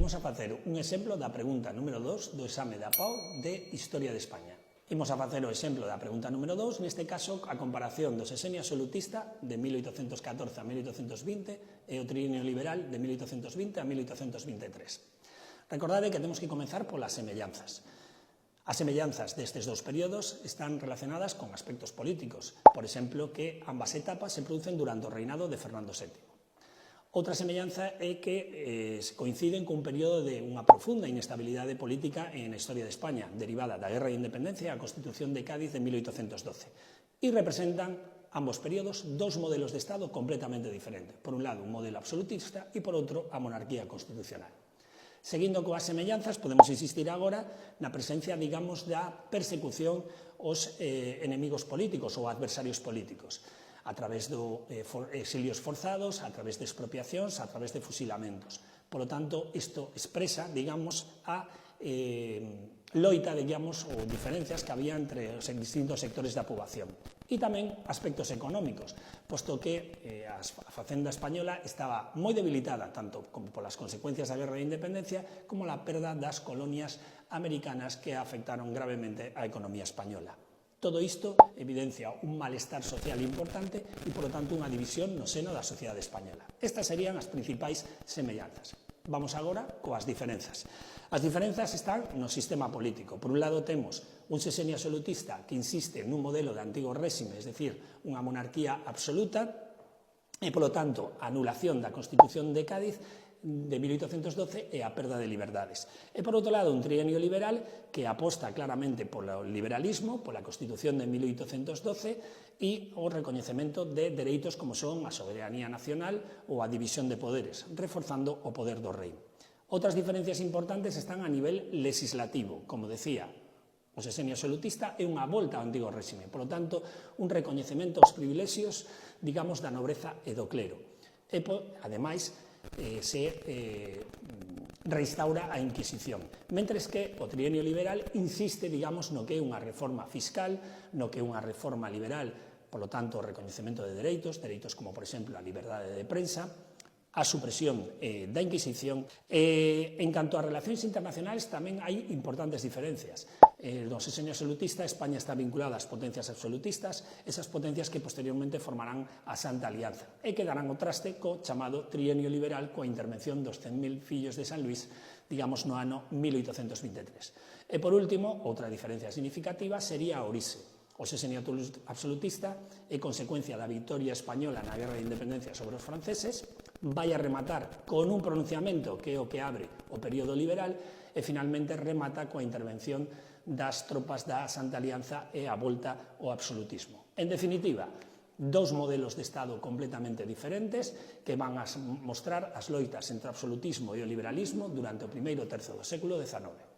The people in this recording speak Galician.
imos a facer un exemplo da pregunta número 2 do exame da PAO de Historia de España. Imos a facer o exemplo da pregunta número 2, neste caso a comparación do sexenio absolutista de 1814 a 1820 e o trienio liberal de 1820 a 1823. Recordade que temos que comenzar polas semellanzas. As semellanzas destes dous períodos están relacionadas con aspectos políticos, por exemplo, que ambas etapas se producen durante o reinado de Fernando VII. Outra semellanza é que coinciden cun período de unha profunda inestabilidade política na historia de España, derivada da Guerra de Independencia e a Constitución de Cádiz de 1812, e representan ambos períodos dous modelos de Estado completamente diferentes. Por un lado, un modelo absolutista e, por outro, a monarquía constitucional. Seguindo coas semellanzas, podemos insistir agora na presencia, digamos, da persecución aos enemigos políticos ou adversarios políticos, a través de exilios forzados, a través de expropiacións, a través de fusilamentos. Por lo tanto, isto expresa, digamos, a loita, digamos, ou diferencias que había entre os distintos sectores da poboación. E tamén aspectos económicos, posto que a facenda española estaba moi debilitada, tanto como polas consecuencias da Guerra de Independencia, como a perda das colonias americanas que afectaron gravemente á economía española. Todo isto evidencia un malestar social importante e, por lo tanto, unha división no seno da sociedade española. Estas serían as principais semellanzas. Vamos agora coas diferenzas. As diferenzas están no sistema político. Por un lado, temos un sexenio absolutista que insiste nun modelo de antigo réxime, es decir, unha monarquía absoluta, e, por lo tanto, a anulación da Constitución de Cádiz de 1812 e a perda de liberdades. E, por outro lado, un trienio liberal que aposta claramente polo liberalismo, pola Constitución de 1812 e o recoñecemento de dereitos como son a soberanía nacional ou a división de poderes, reforzando o poder do rei. Outras diferencias importantes están a nivel legislativo, como decía, o sexenio absolutista é unha volta ao antigo réxime, por lo tanto, un recoñecemento aos privilexios, digamos, da nobreza e do clero. E, ademais, se reinstaura a Inquisición, mentres que o trienio liberal insiste, digamos, no que é unha reforma fiscal, no que é unha reforma liberal, polo tanto, o recoñecemento de dereitos como, por exemplo, a liberdade de prensa, a supresión da Inquisición. En canto ás relacións internacionais, tamén hai importantes diferencias. No sexenio absolutista, España está vinculada ás potencias absolutistas, esas potencias que posteriormente formarán a Santa Alianza e que darán o traste co chamado trienio liberal coa intervención dos 100.000 fillos de San Luis, digamos, no ano 1823. E, por último, outra diferencia significativa sería a orixe. O sexenio absolutista é consecuencia da vitoria española na Guerra de Independencia sobre os franceses, vai a rematar con un pronunciamento que é o que abre o período liberal e finalmente remata coa intervención das tropas da Santa Alianza e a volta ao absolutismo. En definitiva, dous modelos de Estado completamente diferentes que van a mostrar as loitas entre o absolutismo e o liberalismo durante o primeiro terzo do século XIX.